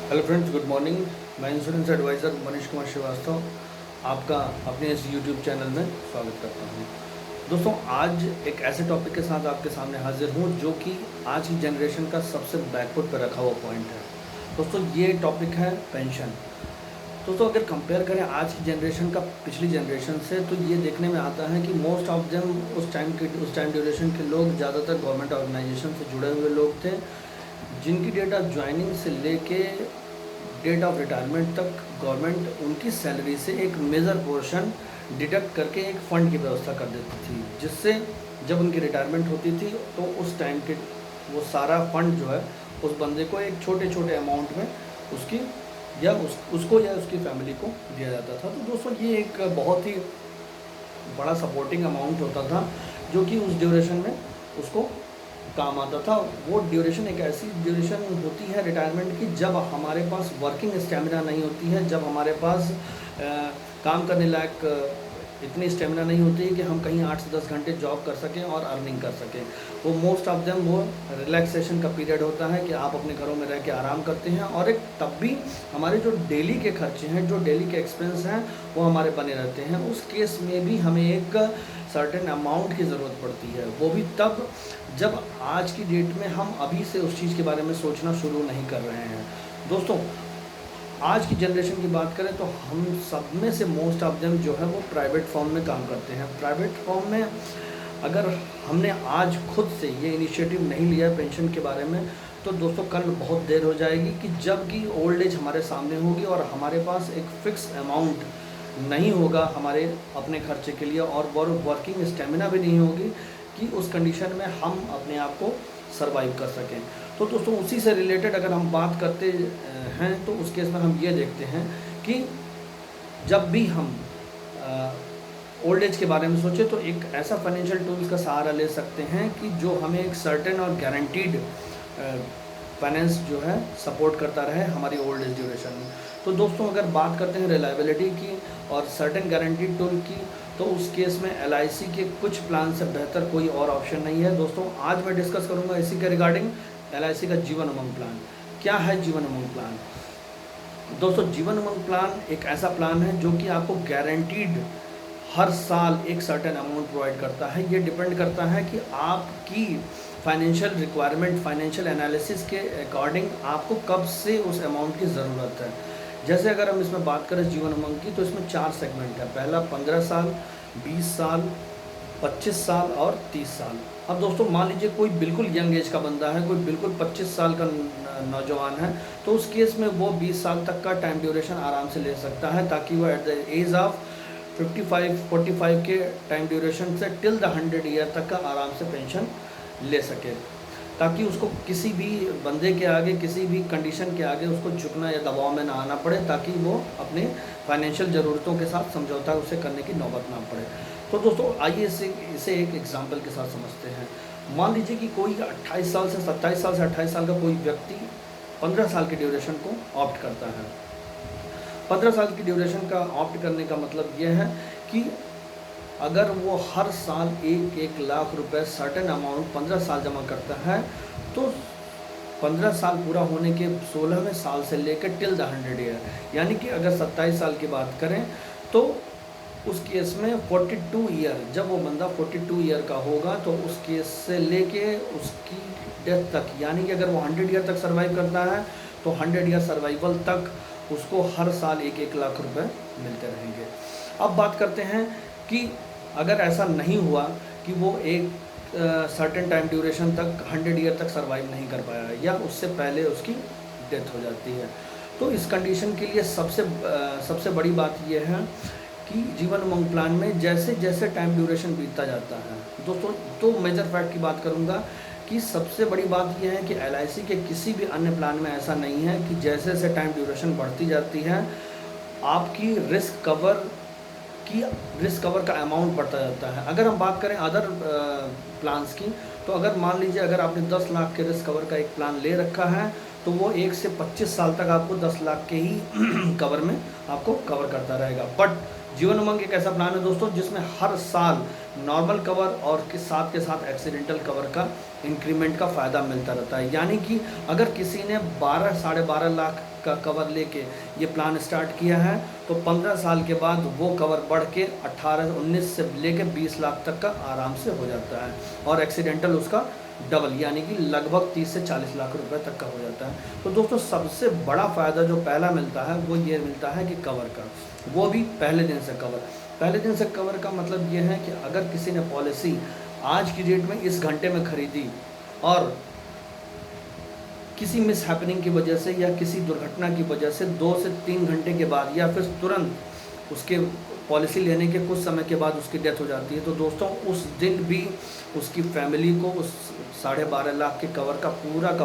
Hello friends, good morning. मैं insurance adviser Manish Kumar Srivastava आपका अपने इस यूट्यूब चैनल में स्वागत करता हूं। दोस्तों, आज एक ऐसे टॉपिक के साथ आपके सामने हाजिर हूं जो कि आज की जनरेशन का सबसे बैकफुट पर रखा हुआ पॉइंट है। दोस्तों, ये टॉपिक है पेंशन। दोस्तों, अगर कंपेयर करें आज की जनरेशन का पिछली जनरेशन से, तो ये देखने में आता है कि मोस्ट ऑफ देम उस टाइम ड्यूरेशन के लोग ज़्यादातर गवर्नमेंट ऑर्गेनाइजेशन से जुड़े हुए लोग थे, जिनकी डेट ऑफ ज्वाइनिंग से लेके डेट ऑफ रिटायरमेंट तक गवर्नमेंट उनकी सैलरी से एक मेजर पोर्शन डिडक्ट करके एक फ़ंड की व्यवस्था कर देती थी, जिससे जब उनकी रिटायरमेंट होती थी तो उस टाइम के वो सारा फंड जो है उस बंदे को एक छोटे छोटे अमाउंट में उसकी या उसको या उसकी फैमिली को दिया जाता था। तो दोस्तों, ये एक बहुत ही बड़ा सपोर्टिंग अमाउंट होता था जो कि उस ड्यूरेशन में उसको काम आता था। वो ड्यूरेशन एक ऐसी ड्यूरेशन होती है रिटायरमेंट की जब हमारे पास वर्किंग स्टेमिना नहीं होती है, जब हमारे पास काम करने लायक इतनी स्टेमिना नहीं होती है कि हम कहीं 8 से 10 घंटे जॉब कर सकें और अर्निंग कर सकें। वो मोस्ट ऑफ देम वो रिलैक्सेशन का पीरियड होता है कि आप अपने घरों में रह के आराम करते हैं, और एक तब भी हमारे जो डेली के खर्चे हैं, जो डेली के एक्सपेंस हैं, वो हमारे बने रहते हैं। उस केस में भी हमें एक सर्टेन अमाउंट की ज़रूरत पड़ती है, वो भी तब जब आज की डेट में हम अभी से उस चीज़ के बारे में सोचना शुरू नहीं कर रहे हैं। दोस्तों, आज की जनरेशन की बात करें तो हम सब में से मोस्ट ऑफ देम जो है वो प्राइवेट फॉर्म में काम करते हैं। प्राइवेट फॉर्म में अगर हमने आज खुद से ये इनिशिएटिव नहीं लिया है पेंशन के बारे में, तो दोस्तों कल बहुत देर हो जाएगी कि जब कि ओल्ड एज हमारे सामने होगी और हमारे पास एक फ़िक्स अमाउंट नहीं होगा हमारे अपने खर्चे के लिए, और वर्किंग स्टेमिना भी नहीं होगी कि उस कंडीशन में हम अपने आप को सर्वाइव कर सकें। तो दोस्तों, उसी से रिलेटेड अगर हम बात करते हैं तो उस केस में हम ये देखते हैं कि जब भी हम ओल्ड एज के बारे में सोचें तो एक ऐसा फाइनेंशियल टूल्स का सहारा ले सकते हैं कि जो हमें एक सर्टेन और गारंटीड फाइनेंस जो है सपोर्ट करता रहे हमारी ओल्ड एज ड्यूरेशन में। तो दोस्तों, अगर बात करते हैं रिलायबिलिटी की और सर्टेन गारंटीड टूल की, तो उस केस में LIC के कुछ प्लान से बेहतर कोई और ऑप्शन नहीं है। दोस्तों, आज मैं डिस्कस करूंगा इसी के रिगार्डिंग LIC का जीवन उमंग प्लान। क्या है जीवन उमंग प्लान? दोस्तों, जीवन उमंग प्लान एक ऐसा प्लान है जो कि आपको गारंटीड हर साल एक सर्टेन अमाउंट प्रोवाइड करता है। ये डिपेंड करता है कि आपकी फाइनेंशियल रिक्वायरमेंट, फाइनेंशियल एनालिसिस के अकॉर्डिंग आपको कब से उस अमाउंट की ज़रूरत है। जैसे अगर हम इसमें बात करें जीवन उमंग की, तो इसमें 4 सेगमेंट है। पहला 15 साल, 20 साल, 25 साल और 30 साल। अब दोस्तों, मान लीजिए कोई बिल्कुल यंग एज का बंदा है, कोई बिल्कुल 25 साल का नौजवान है, तो उस केस में वो 20 साल तक का टाइम ड्यूरेशन आराम से ले सकता है, ताकि वो एट द एज ऑफ 45 के टाइम ड्यूरेशन से टिल द 100 ईयर तक का आराम से पेंशन ले सके, ताकि उसको किसी भी बंदे के आगे, किसी भी कंडीशन के आगे उसको झुकना या दबाव में ना आना पड़े, ताकि वो अपने फाइनेंशियल ज़रूरतों के साथ समझौता उसे करने की नौबत ना पड़े। तो दोस्तों, आइए इसे एक एग्जांपल के साथ समझते हैं। मान लीजिए कि कोई 27 साल से 28 साल का कोई व्यक्ति 15 साल की ड्यूरेशन को ऑप्ट करता है। 15 साल की ड्यूरेशन का ऑप्ट करने का मतलब यह है कि अगर वो हर साल 1 लाख रुपए सर्टेन अमाउंट 15 साल जमा करता है, तो 15 साल पूरा होने के 16वें साल से लेकर टिल द 100 ईयर, यानी कि अगर 27 साल की बात करें तो उस केस में 42 ईयर, जब वो बंदा 42 ईयर का होगा तो उस केस से लेके उसकी डेथ तक, यानी कि अगर वो 100 ईयर तक सर्वाइव करता है तो 100 ईयर सर्वाइवल तक उसको हर साल 1 लाख रुपए मिलते रहेंगे। अब बात करते हैं कि अगर ऐसा नहीं हुआ कि वो एक सर्टेन टाइम ड्यूरेशन तक 100 ईयर तक सर्वाइव नहीं कर पाया या उससे पहले उसकी डेथ हो जाती है, तो इस कंडीशन के लिए सबसे बड़ी बात यह है कि जीवन उमंग प्लान में जैसे जैसे टाइम ड्यूरेशन बीतता जाता है, दोस्तों, तो मेजर फैक्ट की बात करूँगा कि सबसे बड़ी बात यह है कि LIC के किसी भी अन्य प्लान में ऐसा नहीं है कि जैसे जैसे टाइम ड्यूरेशन बढ़ती जाती है आपकी रिस्क कवर का अमाउंट बढ़ता जाता है। अगर हम बात करें अदर प्लान्स की, तो अगर मान लीजिए अगर आपने 10 लाख के रिस्क कवर का एक प्लान ले रखा है, तो वो 1 से 25 साल तक आपको 10 लाख के ही कवर में आपको कवर करता रहेगा। बट जीवन उमंग एक ऐसा प्लान है दोस्तों जिसमें हर साल नॉर्मल कवर और के साथ एक्सीडेंटल कवर का इंक्रीमेंट का फ़ायदा मिलता रहता है। यानी कि अगर किसी ने 12 साढ़े 12 लाख का कवर लेके ये प्लान स्टार्ट किया है तो 15 साल के बाद वो कवर बढ़ के 19 से लेके 20 लाख तक का आराम से हो जाता है, और एक्सीडेंटल उसका डबल यानी कि लगभग 30 से 40 लाख रुपए तक का हो जाता है। तो दोस्तों सबसे बड़ा फ़ायदा जो पहला मिलता है वो ये मिलता है कि कवर का, वो भी पहले दिन से कवर। पहले दिन से कवर का मतलब ये है कि अगर किसी ने पॉलिसी आज की डेट में इस घंटे में ख़रीदी और किसी मिस हैपनिंग की वजह से या किसी दुर्घटना की वजह से 2 से 3 घंटे के बाद या फिर तुरंत उसके पॉलिसी लेने के कुछ समय के बाद उसकी डेथ हो जाती है, तो दोस्तों उस दिन भी उसकी फैमिली को उस 12.5 लाख के कवर का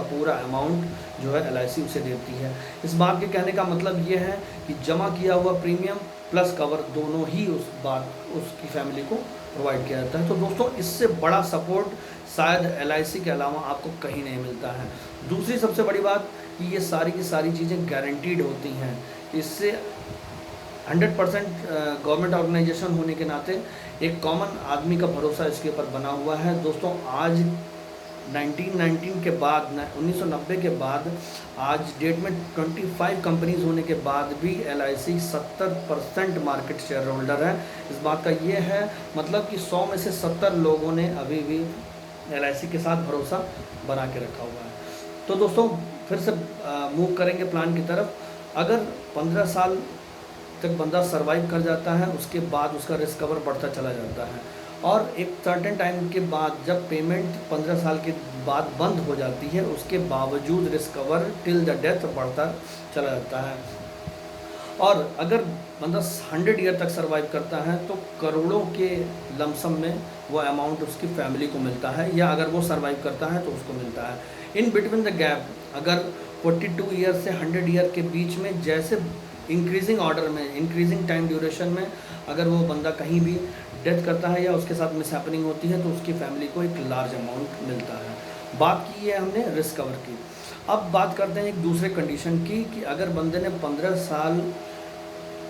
पूरा अमाउंट जो है LIC उसे देती है। इस बात के कहने का मतलब ये है कि जमा किया हुआ प्रीमियम प्लस कवर दोनों ही उसकी फैमिली को प्रोवाइड किया जाता है। तो दोस्तों इससे बड़ा सपोर्ट शायद LIC के अलावा आपको कहीं नहीं मिलता है। दूसरी सबसे बड़ी बात कि ये सारी की सारी चीज़ें गारंटीड होती हैं। इससे 100% गवर्नमेंट ऑर्गेनाइजेशन होने के नाते एक कॉमन आदमी का भरोसा इसके ऊपर बना हुआ है। दोस्तों आज 1990 के बाद 1990 के बाद आज डेट में 25 कंपनीज होने के बाद भी LIC 70% मार्केट शेयर होल्डर है। इस बात का ये है मतलब कि 100 में से 70 लोगों ने अभी भी LIC के साथ भरोसा बना के रखा हुआ है। तो दोस्तों फिर से मूव करेंगे प्लान की तरफ। अगर 15 साल तक बंदा सर्वाइव कर जाता है उसके बाद उसका रिस्क कवर बढ़ता चला जाता है, और एक सर्टेन टाइम के बाद जब पेमेंट 15 साल के बाद बंद हो जाती है उसके बावजूद risk cover till the death बढ़ता चला जाता है। और अगर बंदा 100 ईयर तक सर्वाइव करता है तो करोड़ों के लमसम में वो अमाउंट उसकी फैमिली को मिलता है, या अगर वो सर्वाइव करता है तो उसको मिलता है। इन बिटवीन द गैप अगर 42 ईयर से 100 ईयर के बीच में जैसे इंक्रीजिंग ऑर्डर में इंक्रीजिंग टाइम ड्यूरेशन में अगर वो बंदा कहीं भी डेथ करता है या उसके साथ मिस हैपनिंग होती है तो उसकी फैमिली को एक लार्ज अमाउंट मिलता है। बात की है हमने रिस्क कवर की। अब बात करते हैं एक दूसरे कंडीशन की कि अगर बंदे ने 15 साल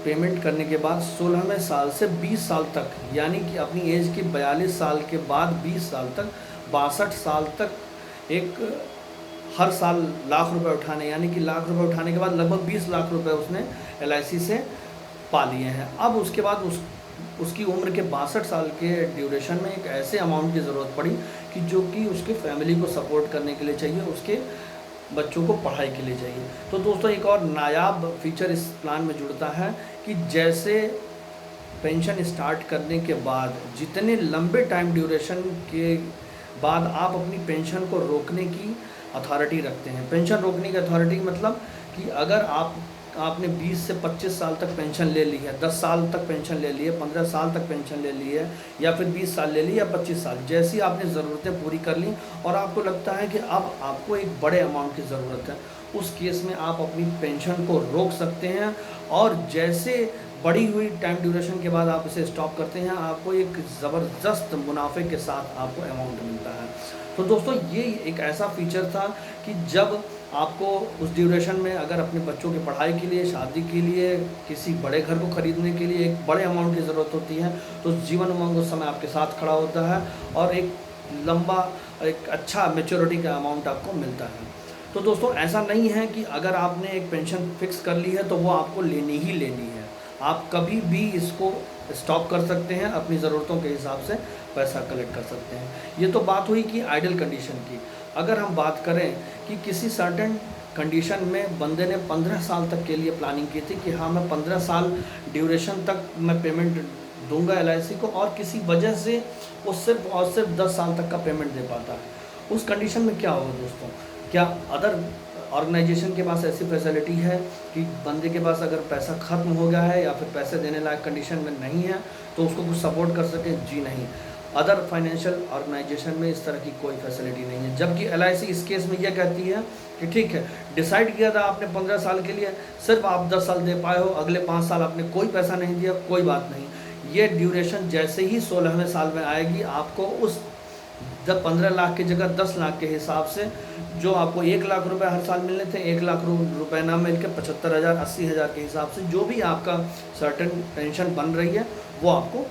पेमेंट करने के बाद 16वें साल से 20 साल तक यानी कि अपनी एज के 42 साल के बाद 20 साल तक 62 साल तक एक हर साल लाख रुपए उठाने यानी कि लाख रुपए उठाने के बाद लगभग 20 लाख रुपए उसने LIC से पा लिए हैं। अब उसके बाद उसकी उम्र के 62 साल के ड्यूरेशन में एक ऐसे अमाउंट की ज़रूरत पड़ी कि जो कि उसके फैमिली को सपोर्ट करने के लिए चाहिए, उसके बच्चों को पढ़ाई के लिए चाहिए। तो दोस्तों एक और नायाब फीचर इस प्लान में जुड़ता है कि जैसे पेंशन स्टार्ट करने के बाद जितने लंबे टाइम ड्यूरेशन के बाद आप अपनी पेंशन को रोकने की अथॉरिटी रखते हैं। पेंशन रोकने की अथॉरिटी मतलब कि अगर आपने 20 से 25 साल तक पेंशन ले ली है, 10 साल तक पेंशन ले ली है, 15 साल तक पेंशन ले ली है, या फिर 20 साल ले ली या 25 साल, जैसी आपने ज़रूरतें पूरी कर ली और आपको लगता है कि अब आपको एक बड़े अमाउंट की ज़रूरत है, उस केस में आप अपनी पेंशन को रोक सकते हैं। और जैसे बढ़ी हुई टाइम ड्यूरेशन के बाद आप इसे स्टॉप करते हैं, आपको एक ज़बरदस्त मुनाफे के साथ आपको अमाउंट मिलता है। तो दोस्तों ये एक ऐसा फीचर था कि जब आपको उस ड्यूरेशन में अगर अपने बच्चों की पढ़ाई के लिए, शादी के लिए, किसी बड़े घर को ख़रीदने के लिए एक बड़े अमाउंट की ज़रूरत होती है तो जीवन उमंग उस समय आपके साथ खड़ा होता है और एक लंबा एक अच्छा मैच्योरिटी का अमाउंट आपको मिलता है। तो दोस्तों ऐसा नहीं है कि अगर आपने एक पेंशन फिक्स कर ली है तो वो आपको लेनी ही लेनी है। आप कभी भी इसको स्टॉप कर सकते हैं, अपनी ज़रूरतों के हिसाब से पैसा कलेक्ट कर सकते हैं। ये तो बात हुई कि आइडल कंडीशन की। अगर हम बात करें कि किसी सर्टेन कंडीशन में बंदे ने 15 साल तक के लिए प्लानिंग की थी कि हाँ मैं 15 साल ड्यूरेशन तक मैं पेमेंट दूंगा LIC को, और किसी वजह से वो सिर्फ 10 साल तक का पेमेंट दे पाता है, उस कंडीशन में क्या होगा दोस्तों? क्या अदर ऑर्गेनाइजेशन के पास ऐसी फैसिलिटी है कि बंदे के पास अगर पैसा ख़त्म हो गया है या फिर पैसे देने लायक कंडीशन में नहीं है तो उसको कुछ सपोर्ट कर सके? जी नहीं। अदर फाइनेंशियल ऑर्गेनाइजेशन में इस तरह की कोई फैसिलिटी नहीं है। जबकि LIC इस केस में यह कहती है कि ठीक है, डिसाइड किया था आपने 15 साल के लिए, सिर्फ आप 10 साल दे पाए हो, अगले 5 साल आपने कोई पैसा नहीं दिया, कोई बात नहीं। ये ड्यूरेशन जैसे ही 16वें साल में आएगी आपको उस जब 15 लाख की जगह 10 लाख के हिसाब से जो आपको 1 लाख रुपए हर साल मिलने थे, 1 लाख रुपए ना मिल के 75,000 80,000 के हिसाब से जो भी आपका सर्टेन पेंशन बन रही है वो आपको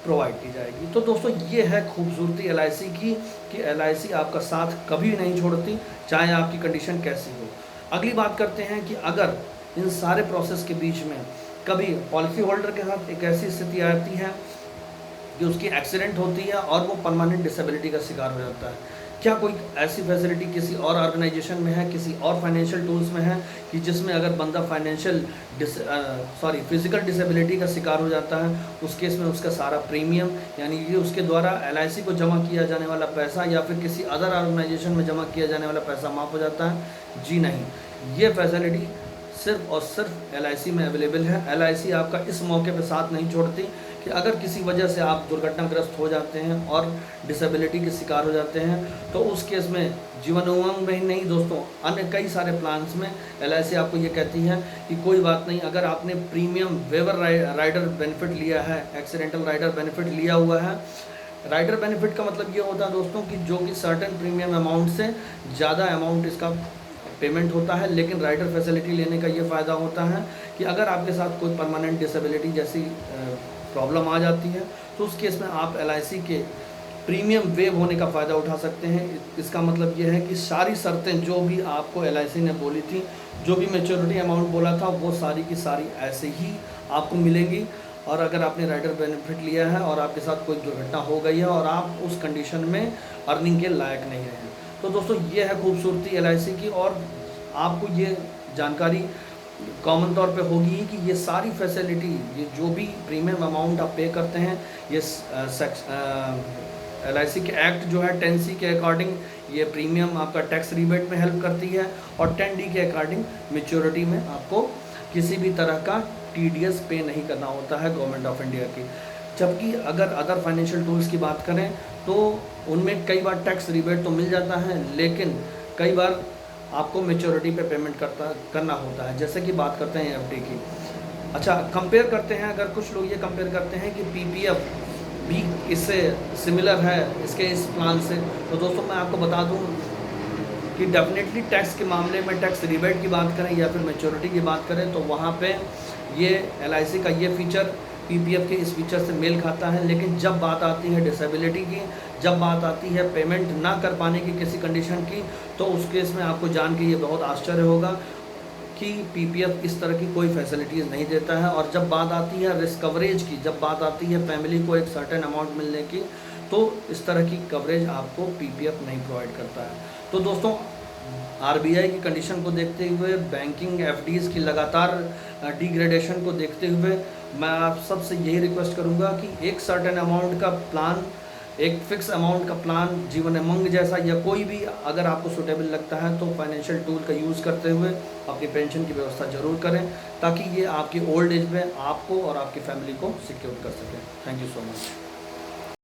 प्रोवाइड की जाएगी। तो दोस्तों ये है खूबसूरती LIC की कि LIC आपका साथ कभी नहीं छोड़ती, चाहे आपकी कंडीशन कैसी हो। अगली बात करते हैं कि अगर इन सारे प्रोसेस के बीच में कभी पॉलिसी होल्डर के साथ एक ऐसी स्थिति आती है कि उसकी एक्सीडेंट होती है और वो परमानेंट डिसेबिलिटी का शिकार हो जाता है, क्या कोई ऐसी फैसिलिटी किसी और ऑर्गेनाइजेशन में है, किसी और फाइनेंशियल टूल्स में है कि जिसमें अगर बंदा फिजिकल डिसेबिलिटी का शिकार हो जाता है, उस केस में उसका सारा प्रीमियम यानी कि उसके द्वारा LIC को जमा किया जाने वाला पैसा या फिर किसी अदर ऑर्गेनाइजेशन में जमा किया जाने वाला पैसा माफ़ हो जाता है? जी नहीं, ये फैसिलिटी सिर्फ और सिर्फ LIC में अवेलेबल है। LIC आपका इस मौके पर साथ नहीं छोड़ती कि अगर किसी वजह से आप दुर्घटनाग्रस्त हो जाते हैं और डिसेबिलिटी के शिकार हो जाते हैं तो उस केस में जीवन उमंग में ही नहीं दोस्तों, अन्य कई सारे प्लान्स में LIC आपको ये कहती है कि कोई बात नहीं, अगर आपने प्रीमियम वेवर राइडर बेनिफिट लिया है, एक्सीडेंटल राइडर बेनिफिट लिया हुआ है। राइडर बेनिफिट का मतलब ये होता है दोस्तों कि जो कि सर्टेन प्रीमियम अमाउंट से ज़्यादा अमाउंट इसका पेमेंट होता है, लेकिन राइडर फैसिलिटी लेने का ये फ़ायदा होता है कि अगर आपके साथ कोई परमानेंट डिसेबिलिटी जैसी प्रॉब्लम आ जाती है तो उस केस में आप LIC के प्रीमियम वेव होने का फ़ायदा उठा सकते हैं। इसका मतलब ये है कि सारी शर्तें जो भी आपको LIC ने बोली थी, जो भी मैच्योरिटी अमाउंट बोला था, वो सारी की सारी ऐसे ही आपको मिलेंगी। और अगर आपने राइडर बेनिफिट लिया है और आपके साथ कोई दुर्घटना हो गई है और आप उस कंडीशन में अर्निंग के लायक नहीं रहे, तो दोस्तों ये है खूबसूरती LIC की। और आपको ये जानकारी कॉमन तौर पे होगी कि ये सारी फैसिलिटी, ये जो भी प्रीमियम अमाउंट आप पे करते हैं, ये LIC के एक्ट जो है 10C के अकॉर्डिंग ये प्रीमियम आपका टैक्स रिबेट में हेल्प करती है और 10D के अकॉर्डिंग मैच्योरिटी में आपको किसी भी तरह का TDS पे नहीं करना होता है गवर्नमेंट ऑफ इंडिया की। जबकि अगर अदर फाइनेंशियल टूल्स की बात करें तो उनमें कई बार टैक्स रिबेट तो मिल जाता है, लेकिन कई बार आपको मैच्योरिटी पे पेमेंट करना होता है। जैसे कि बात करते हैं FD की। अच्छा, कंपेयर करते हैं, अगर कुछ लोग ये कंपेयर करते हैं कि PPF भी इससे सिमिलर है इसके इस प्लान से, तो दोस्तों मैं आपको बता दूं कि डेफिनेटली टैक्स के मामले में टैक्स रिबेट की बात करें या फिर मैच्योरिटी की बात करें तो वहाँ पे ये LIC का ये फीचर PPF के इस फीचर से मेल खाता है। लेकिन जब बात आती है डिसेबिलिटी की, जब बात आती है पेमेंट ना कर पाने की किसी कंडीशन की, तो उस केस में आपको जान के ये बहुत आश्चर्य होगा कि PPF इस तरह की कोई फैसिलिटीज़ नहीं देता है। और जब बात आती है रिस्क कवरेज की, जब बात आती है फैमिली को एक सर्टेन अमाउंट मिलने की, तो इस तरह की कवरेज आपको PPF नहीं प्रोवाइड करता है। तो दोस्तों RBI की कंडीशन को देखते हुए, बैंकिंग FDs की लगातार डिग्रेडेशन को देखते हुए, मैं आप सबसे यही रिक्वेस्ट करूंगा कि एक सर्टेन अमाउंट का प्लान, एक फिक्स अमाउंट का प्लान जीवन उमंग जैसा या कोई भी अगर आपको सूटेबल लगता है तो फाइनेंशियल टूल का यूज़ करते हुए अपनी पेंशन की व्यवस्था ज़रूर करें, ताकि ये आपकी ओल्ड एज में आपको और आपकी फैमिली को सिक्योर कर सकें। Thank you so much.